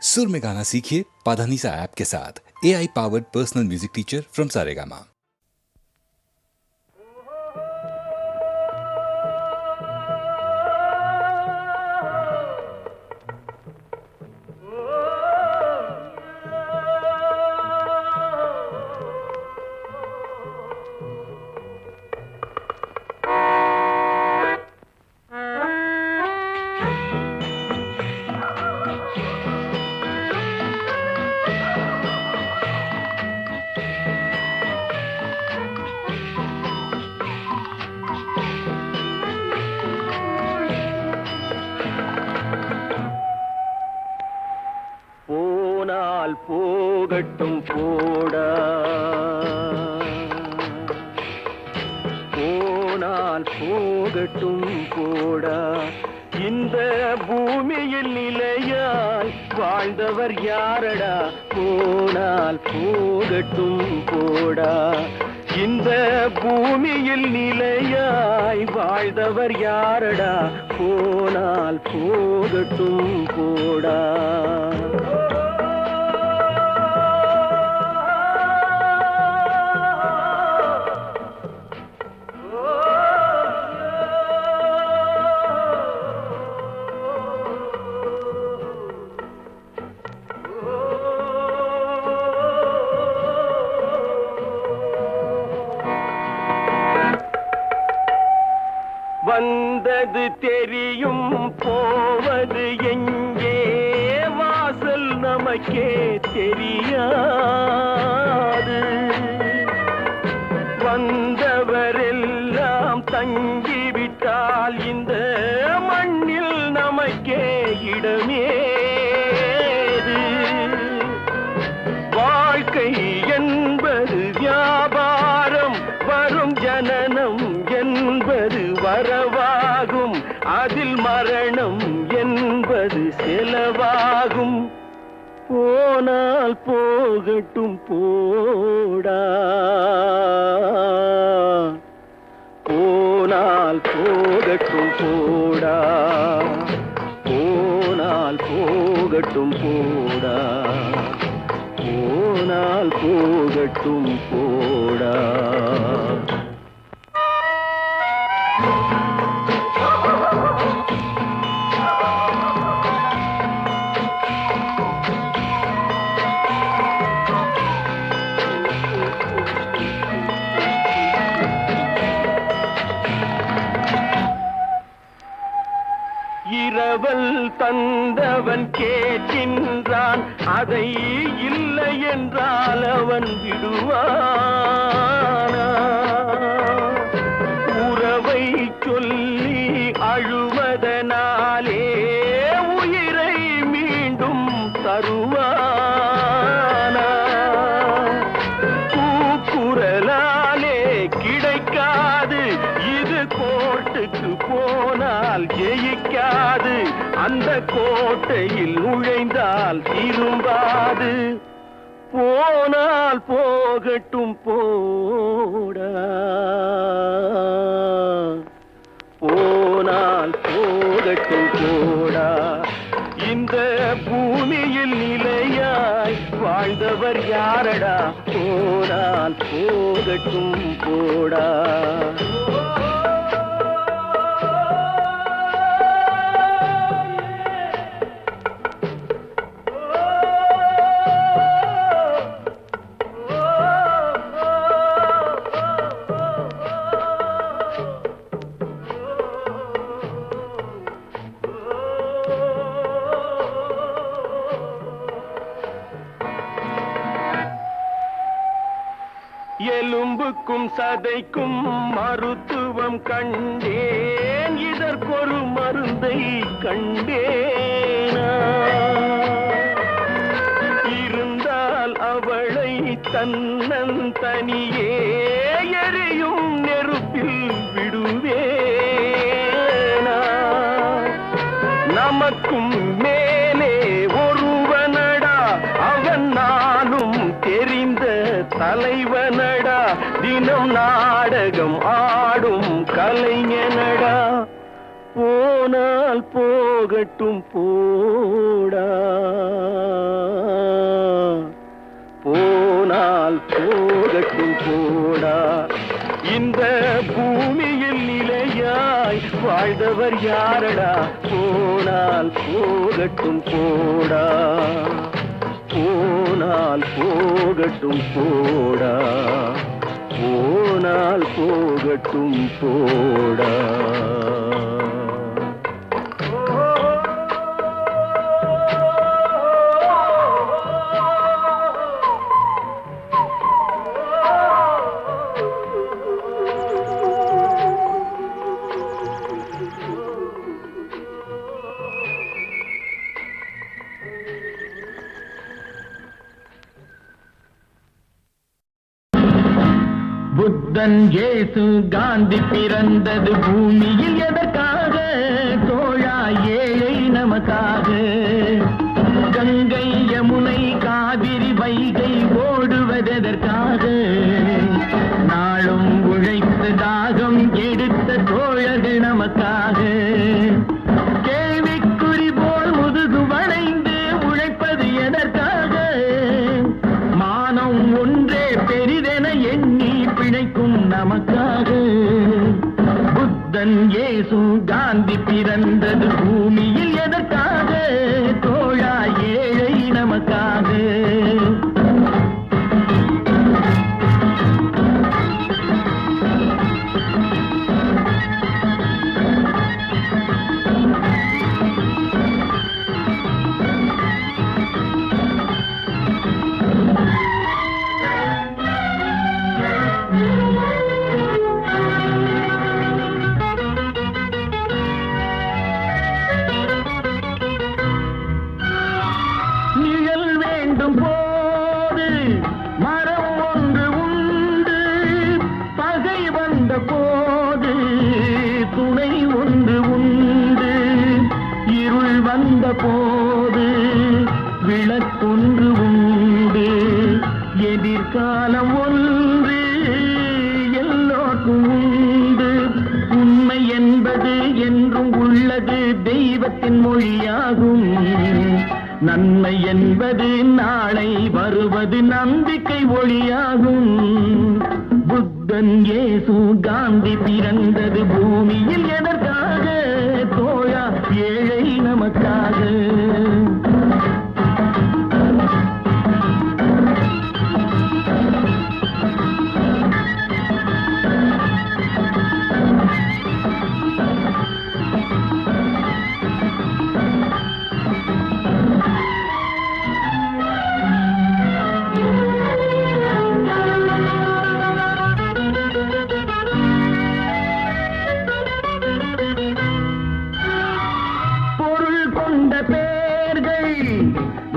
सुर में गाना सीखिए पाधानीसा ऐप के साथ। AI powered personal music teacher from Saregama. போகட்டும் போடா போனால் போகட்டும் போடா இந்த பூமியில் நிலையாய் வாழ்ந்தவர் யாரடா போனால் போகட்டும் போடா இந்த பூமியில் நிலையாய் வாழ்ந்தவர் யாரடா போனால் போகட்டும் போடா வந்தது தெரியும் போவது எங்கே வாசல் நமக்கே தெரியாது வந்தவரெல்லாம் தங்கிவிட்டால் இந்த மண்ணில் நமக்கே இடமேது வாழ்க்கை என்பது வியாபாரம் வரும் ஜனனம் என்பது வரவாகும் அதில் மரணம் என்பது செலவாகும் போனால் போகட்டும் போடா போனால் போகட்டும் போடா போனால் போகட்டும் போடா போனால் போகட்டும் போடா இரவல் தந்தவன் கேட்கின்றான் அதை இல்லை என்றால் அவன் விடுவானா உறவை சொல்லி அழுவதனாலே உயிரை மீண்டும் தருவானா கூக்குரலாலே கிடைக்காது இது கோர்ட்டுக்கு போனால் ஜெயிக்காது அந்த கோட்டையில் நுழைந்தால் திரும்பாது போனால் போகட்டும் போடா போனால் போகட்டும் போடா இந்த பூமியில் நிலையாய் வாழ்ந்தவர் யாரடா போனால் போகட்டும் போடா எலும்புக்கும் சதைக்கும் மருத்துவம் கண்டேன் இதற்கொரு மருந்தை கண்டேனா இருந்தால் அவளை தன்னந்தனியே எரியும் நெருப்பில் விடுவேனா நமக்கும் மேலே ஒருவனடா அவன் நானும் தெரிந்த தலைவனடா தினம் நாடகம் ஆடும் கலைஞனடா போனால் போகட்டும் போடா போனால் போகட்டும் போடா. இந்த பூமியில் நிலையாய் வாழ்ந்தவர் யாரடா? போனால் போகட்டும் போடா, போனால் போகட்டும் போடா, போனால் போகட்டும் போடா. புத்தன் இயேசு காந்தி பிறந்தது பூமியில் எதற்காக? தோழா ஏழை நமக்காக. கங்கை யமுனை காவிரி வைகை ஓடுவதற்காக. நாளும் உழைத்து தாகம் எடுத்த தோழர்கள் நமக்காக. கேள்விக்குறி போல் முதுகு வளைந்து உழைப்பது எதற்காக? மானம் ஒன்றே பெரிதென எண்ணி பிழைக்கும் நமக்காக. புத்தன் இயேசு காந்தி பிறந்தது பூமியில் எதற்காக? தோழா ஏழை நமக்காக. போது விளக்கொன்று உண்டு. எதிர்காலம் ஒன்று எல்லோருக்கும் உண்டு. உண்மை என்பது என்றும் உள்ளது தெய்வத்தின் மொழியாகும். நன்மை என்பது நாளை வருவது நம்பிக்கை ஒளியாகும். புத்தன் இயேசு காந்தி பிறந்தது பூமியில் எதற்காக? தோழா ஏழை நமக்காக.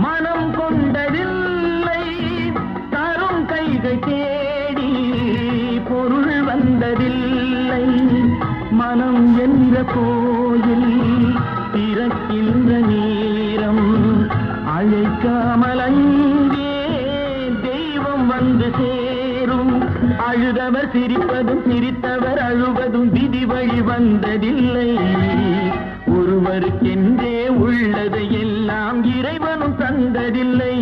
மனம் கொண்டதில்லை தரும் கைகள் தேடி பொருள் வந்ததில்லை. மனம் என்ற கோயில் திறக்கின்ற நேரம் அழைக்காமல் அங்கே தெய்வம் வந்து சேரும். அழுதவர் சிரிப்பதும் சிரித்தவர் அழுவதும் விதி வழி வந்ததில்லை. ஒருவருக்கென்றே உள்ளதை எல்லாம் இறைவனும் தந்ததில்லை.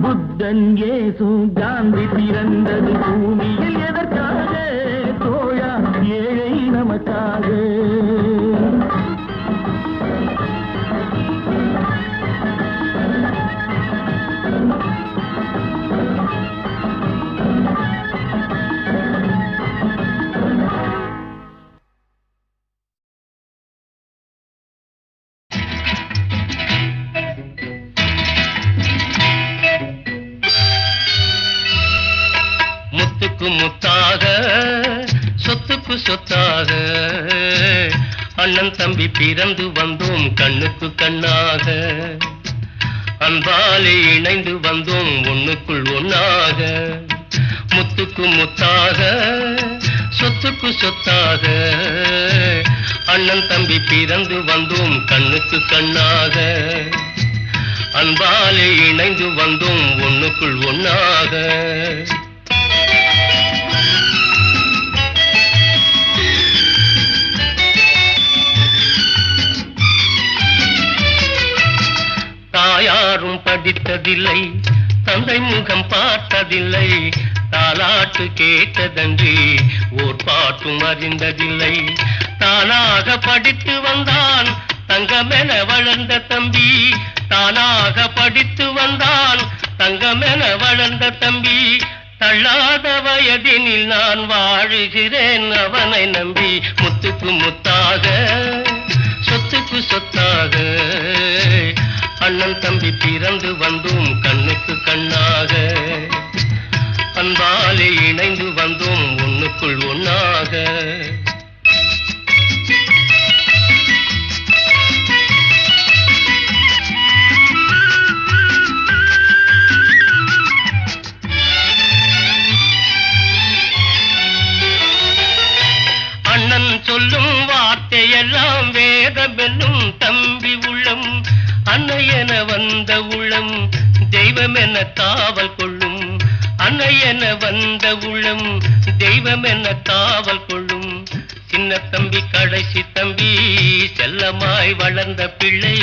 புத்தன் இயேசு காந்தி பிறந்தது பூமியில் எதற்காக? தோழா ஏழை நமக்காக. முத்தாக சொத்துக்கு சொத்தாக அண்ணன் தம்பி பிறந்து வந்தோம் கண்ணுக்கு கண்ணாக. அன்பாலே இணைந்து வந்தோம் ஒண்ணுக்குள் ஒன்னாக. முத்துக்கு முத்தாக சொத்துக்கு சொத்தாக அண்ணன் தம்பி பிறந்து வந்தோம் கண்ணுக்கு கண்ணாக. அன்பாலே இணைந்து வந்தோம் ஒண்ணுக்குள் ஒன்னாக. தாயாரும் படித்ததில்லை தந்தை முகம் பார்த்ததில்லை, தாலாட்டு கேட்டதன்றி ஓர் பாட்டும் அறிந்ததில்லை. தானாக படித்து வந்தான் தங்கமென வளர்ந்த தம்பி, தானாக படித்து வந்தான் தங்கமென வளர்ந்த தம்பி. தள்ளாத வயதினில் நான் வாழுகிறேன் அவனை நம்பி. முத்துக்கு முத்தாக, சொத்துக்கு சொத்தாக, அண்ணன் தம்பி பிறந்து வந்தோம் கண்ணுக்கு கண்ணாக. அன்பாலே இணைந்து வந்தோம் ஒண்ணுக்குள் ஒண்ணாக. அண்ணன் சொல்லும் வார்த்தையெல்லாம் வேதமென்னும் தம்பி உள்ளம். அன்னை என வந்த உள்ளம் தெய்வம் என காவல் கொள்ளும். அன்னை என வந்த உள்ளம் தெய்வம் என காவல் கொள்ளும். சின்ன தம்பி கடைசி தம்பி செல்லமாய் வளர்ந்த பிள்ளை.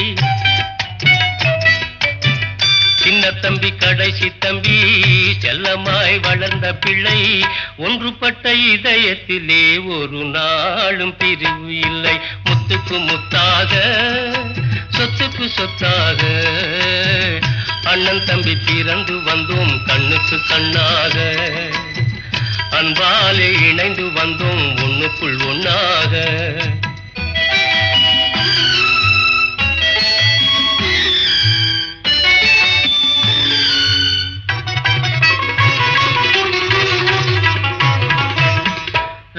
சின்ன தம்பி கடைசி தம்பி செல்லமாய் வளர்ந்த பிள்ளை. ஒன்றுபட்ட இதயத்திலே ஒரு நாளும் பிரிவு இல்லை. முத்துக்கு முத்தாக, சொத்துக்கு சொத்தாக, அண்ணன் தம்பி பிறந்து வந்தோம் கண்ணுக்கு கண்ணாக. அன்பாலே இணைந்து வந்தோம் ஒண்ணுக்குள் ஒண்ணாக.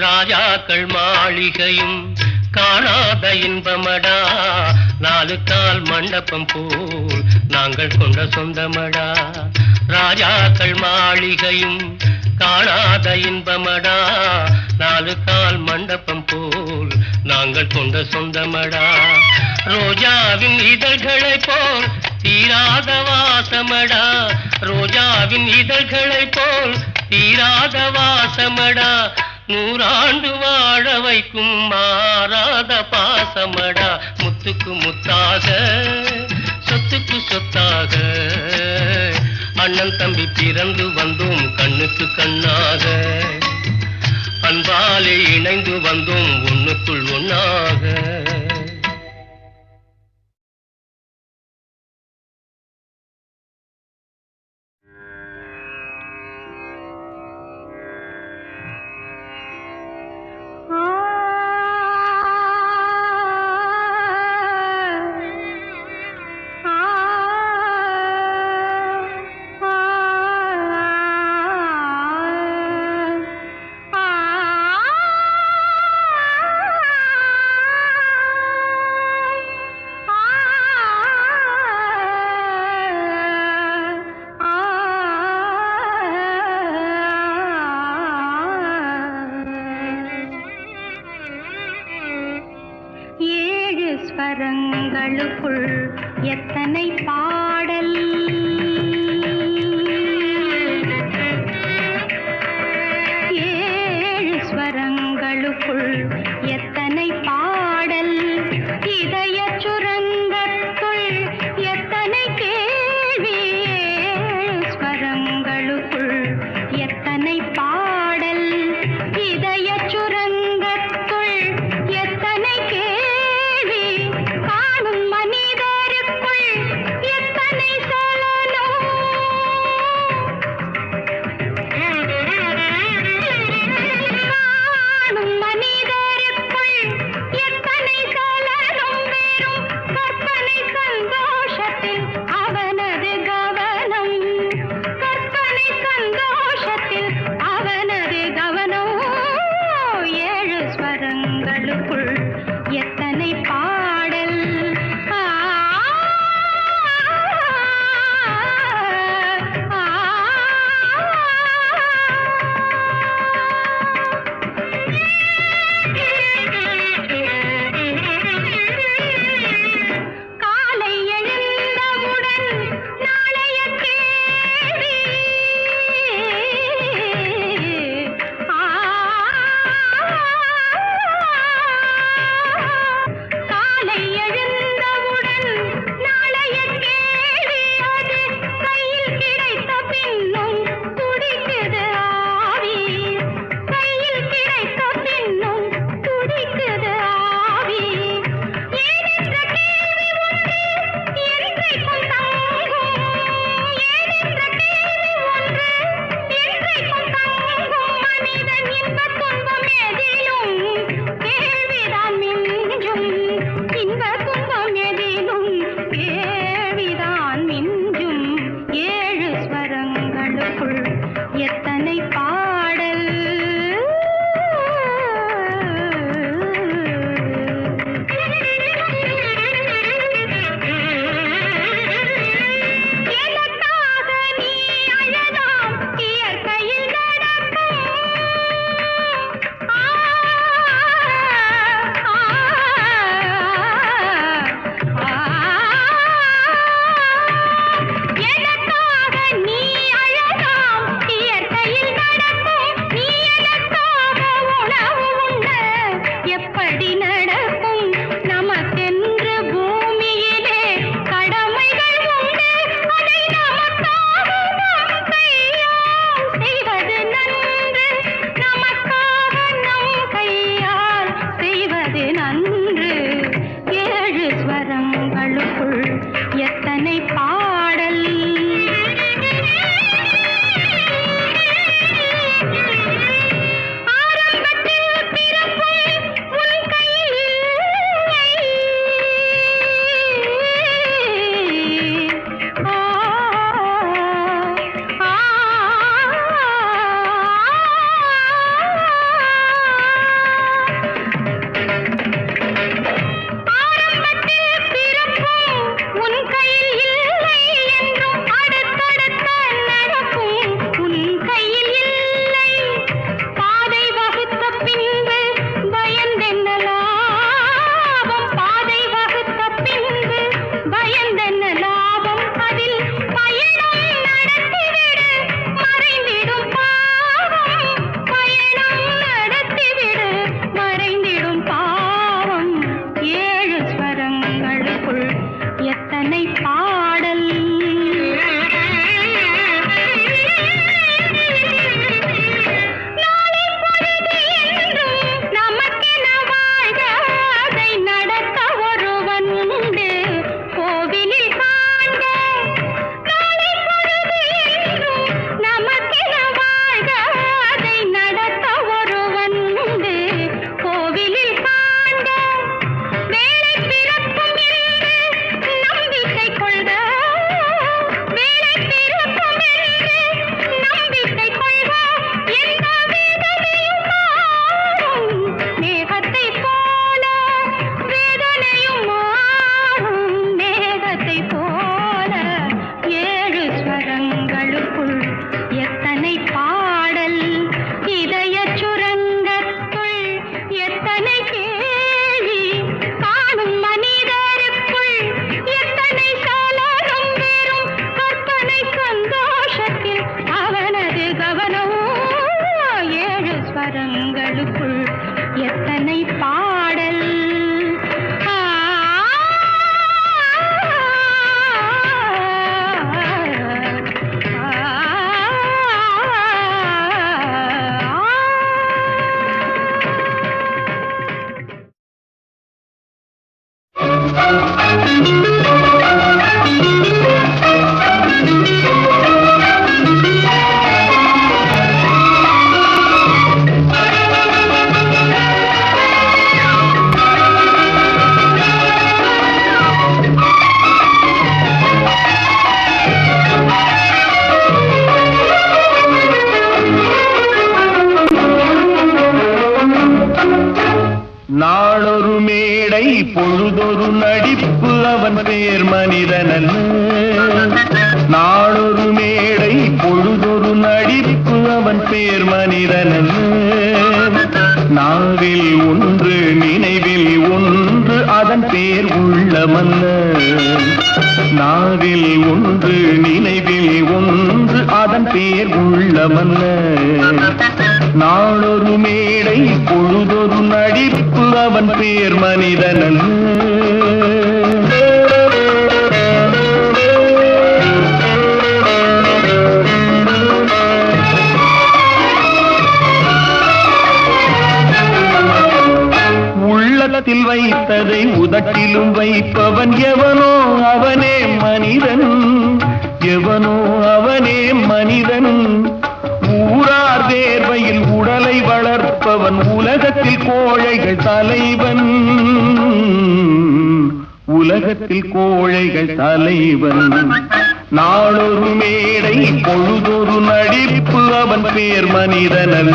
ராஜாக்கள் மாளிகையும் காணாத இன்பமடா, நாலு கால் மண்டபம் போல் நாங்கள் கொண்ட சொந்தமடா. ராஜாக்கள் மாளிகையும் காணாத இன்பமடா, நாலு கால் மண்டபம் போல் நாங்கள் கொண்ட சொந்தமடா. ரோஜாவின் இதழ்களை போல் தீராத வாசமடா, ரோஜாவின் இதழ்களை போல் தீராத வாசமடா. நூறாண்டு வாழ வைக்கும் மாறாத பாசமடா. முத்துக்கு முத்தாக, சொத்துக்கு சொத்தாக, அண்ணன் தம்பி பிறந்து வந்தோம் கண்ணுக்கு கண்ணாக. அன்பாலே இணைந்து வந்தோம் ஒண்ணுக்குள் ஒண்ணாக. பொழுதொரு நடிப்பு அவன் பேர் மனிதனல்ல. நாளொரு மேடை பொழுதொரு நடிப்பு அவன் பேர் மனிதனல்ல. நாவில் ஒன்று நினைவில் ஒன்று அதன் பேர் உள்ளமல்ல. நாவில் ஒன்று நினைவில் ஒன்று அதன் பேர் உள்ளமல்ல. நாளொரு மேடை பொழுதொரு நடிப்பு அவன் பேர் மனிதனல்ல. உள்ளத்தில் வைத்ததை உதட்டிலும் வைப்பவன் எவனோ அவனே மனிதன். எவனோ அவனே மனிதன். ஊரார் தேர்வையில் உடலை வளர்ப்பவன் உலகத்தில் கோழைகள் தலைவன். உலகத்தில் கோழைகள் தலைவன். நாளொரு மேடை பொழுதொரு நடிப்பு அவன் பேர் மனிதனல்ல.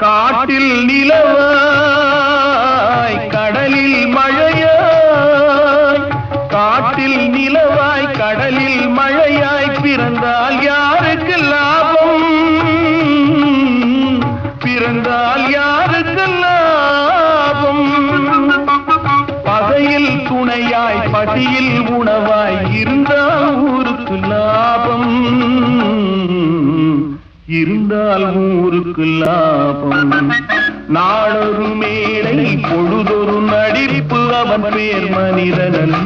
காட்டில் நிலவாய் கடலில் மழையாய். காட்டில் நிலவாய் கடலில் மழையாய் பிறந்தால் யாருக்கு லாபம்? பிறந்தால் யாருக்கு லாபம்? பகையில் துணையாய் பசியில் உணவாய் இருந்தால் ஊருக்கு லாபம். இருந்தால் ஊருக்கு லாபம். நாளொரு மேடை பொழுதொரு நடிப்பு அவன் பேர் மனிதனல்ல.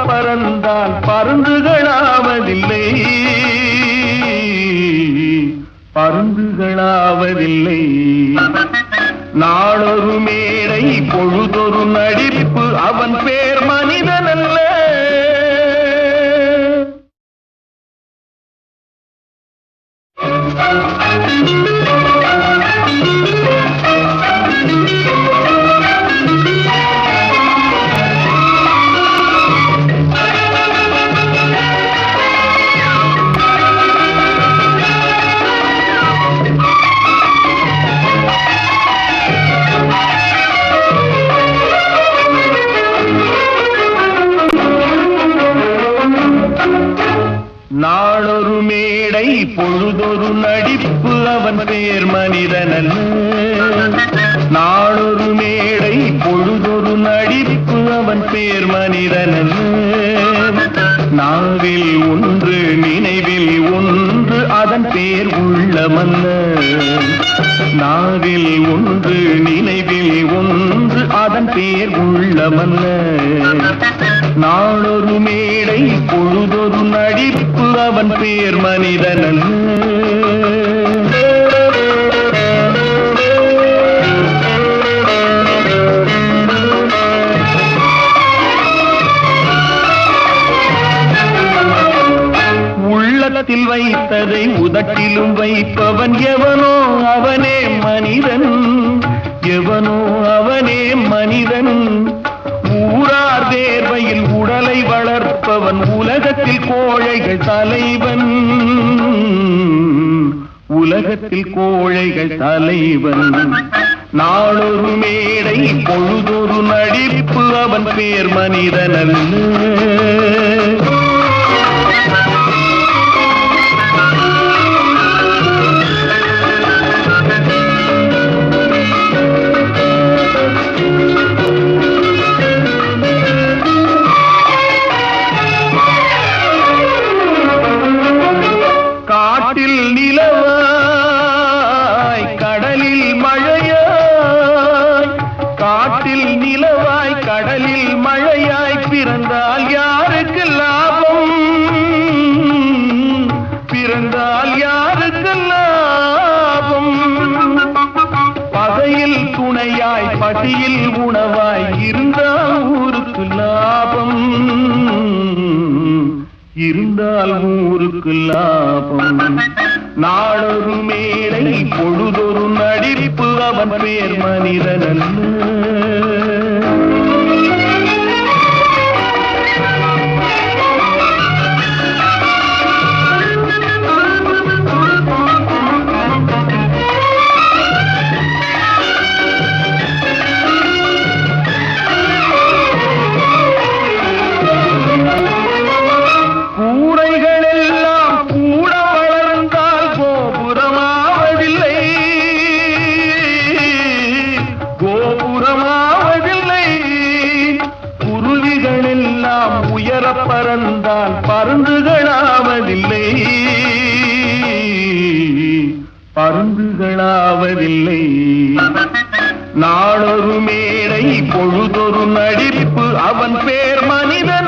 பறந்தால் பருந்துகளாவதில்லை. பருந்துகளாவதில்லை. நாளொரு மேடை பொழுதொரு நடிப்பு அவன் பேர் மனிதனல்ல. நாளொரு மேடை பொழுதொரு நடிப்பு அவன் பேர் மனிதனல்ல. நாளொரு மேடை பொழுதொரு நடிப்பு அவன் பேர் மனிதனல்ல. நாவில் ஒன்று நினைவில் ஒன்று அதன் பேர் உள்ளமல்ல. நாவில் ஒன்று நினைவில் ஒன்று அதன் பேர் உள்ளமல்ல. நாளொரு மேடை பொழுதொரு நடிப்பு அவன் பேர் மனிதனல்ல. உள்ளத்தில் வைத்ததை உதட்டிலும் வைப்பவன் எவனோ அவனே மனிதன். எவனோ அவனே மனிதன். ஊரார் தேர்வையில் உடலை வளர்ப்பவன் உலகத்தில் கோழைகள் தலைவன். உலகத்தில் கோழைகள் தலைவன். நாளொரு மேடை பொழுதொரு நடிப்பு அவன் பேர் மனிதனல்ல. பசியில் துணையாய் பசியில் உணவாய் இருந்தால் ஊருக்கு லாபம், இருந்தால் ஊருக்கு லாபம். நாளொரு மேடை பொழுதொரு நடிப்பு அவன் பேர் மனிதனல்ல. பறந்தால் பருந்துகளாவதில்லை, பருந்துகளாவதில்லை. நாளொரு மேடை பொழுதொரு நடிப்பு அவன் பேர் மனிதன்.